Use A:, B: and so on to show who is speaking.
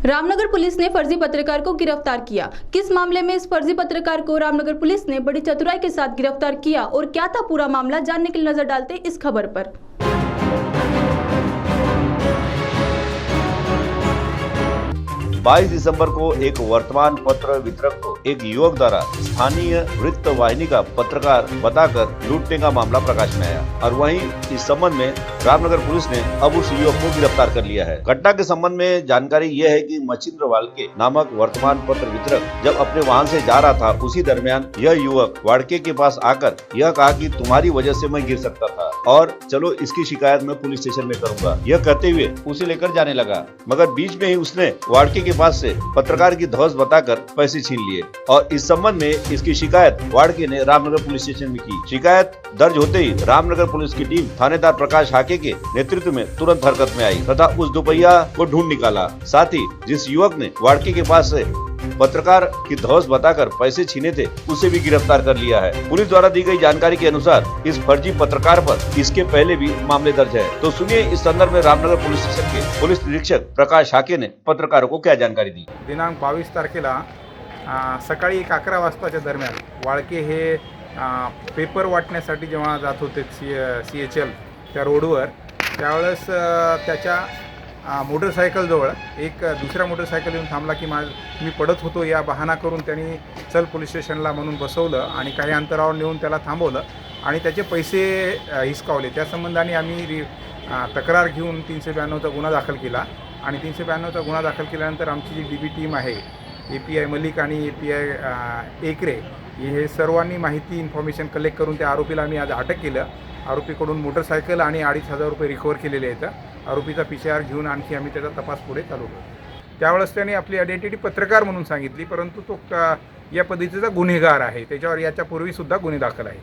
A: Ramnagar police ने फर्जी पत्रकार को गिरफ्तार किया। किस मामले में इस फर्जी पत्रकार को रामनगर पुलिस ने बड़ी चतुराई के साथ गिरफ्तार किया और क्या था पूरा मामला, जानने के लिए नजर डालते इस खबर पर।
B: 22 दिसंबर को एक वर्तमान पत्र वितरक को एक युवक द्वारा स्थानीय वृत्त वाहिनी का पत्रकार बताकर लूटने का मामला प्रकाश में आया और वहीं इस संबंध में रामनगर पुलिस ने अब उस युवक को गिरफ्तार कर लिया है। घटना के संबंध में जानकारी यह है कि मचिंद्र वाल्के नामक वर्तमान पत्र वितरक जब अपने वाहन से जा रहा था, उसी दरमियान यह युवक वाड़के के पास आकर यह कहा कि तुम्हारी वजह से मैं गिर सकता था और चलो इसकी शिकायत मैं पुलिस स्टेशन में करूंगा। यह कहते हुए उसे लेकर जाने लगा, मगर बीच में ही उसने वाड़के के पास से पत्रकार की धौंस बताकर पैसे छीन लिए और इस संबंध में इसकी शिकायत वाड़के ने रामनगर पुलिस स्टेशन में की। शिकायत दर्ज होते ही रामनगर पुलिस की टीम थानेदार प्रकाश हाके के नेतृत्व में तुरंत हरकत में आई तथा उस दोपहिया को ढूंढ निकाला। साथ ही जिस युवक ने वाड़के के पास से पत्रकार की धौंस बताकर पैसे छीने थे, उसे भी गिरफ्तार कर लिया है। पुलिस द्वारा दी गई जानकारी के अनुसार इस फर्जी पत्रकार पर इसके पहले भी मामले दर्ज है। तो सुनिए इस संदर्भ में रामनगर पुलिस स्टेशन के पुलिस निरीक्षक प्रकाश हाके ने पत्रकारों को क्या जानकारी दी।
C: दिनांक 22 तारखेला सकाळी 11 वाजताच्या दरम्यान वाळके हे पेपर वाटण्यासाठी जेव्हा जात होते CHL त्या रोडवर, त्यावेळेस त्याच्या मोटरसायकलजवळ एक दुसऱ्या मोटरसायकल येऊन थांबला की मी पडत होतो या बहाणा करून त्यांनी चल पोलीस स्टेशनला म्हणून बसवलं आणि काही अंतरावर नेऊन त्याला थांबवलं आणि त्याचे पैसे हिसकावले। त्या संबंधाने आम्ही तक्रार घेऊन 392चा गुन्हा दाखल केला आणि 392चा गुन्हा दाखल केल्यानंतर आमची जी DB टीम आहे, API मलिक आणि API एकरे, हे सर्वांनी माहिती इन्फॉर्मेशन कलेक्ट करून त्या आरोपीला आम्ही आज अटक केलं। आरोपीकडून मोटरसायकल आणि 2,500 रुपये रिकवर केलेले आहेत। आरोपीचा PCR घेऊन आणखी आम्ही त्याचा तपास पुढे चालू करतो। त्यावेळेस त्याने आपली आयडेंटिटी पत्रकार म्हणून सांगितली, परंतु तो या पद्धतीचा गुन्हेगार आहे, त्याच्यावर याच्या पूर्वी सुद्धा गुन्हे दाखल आहे।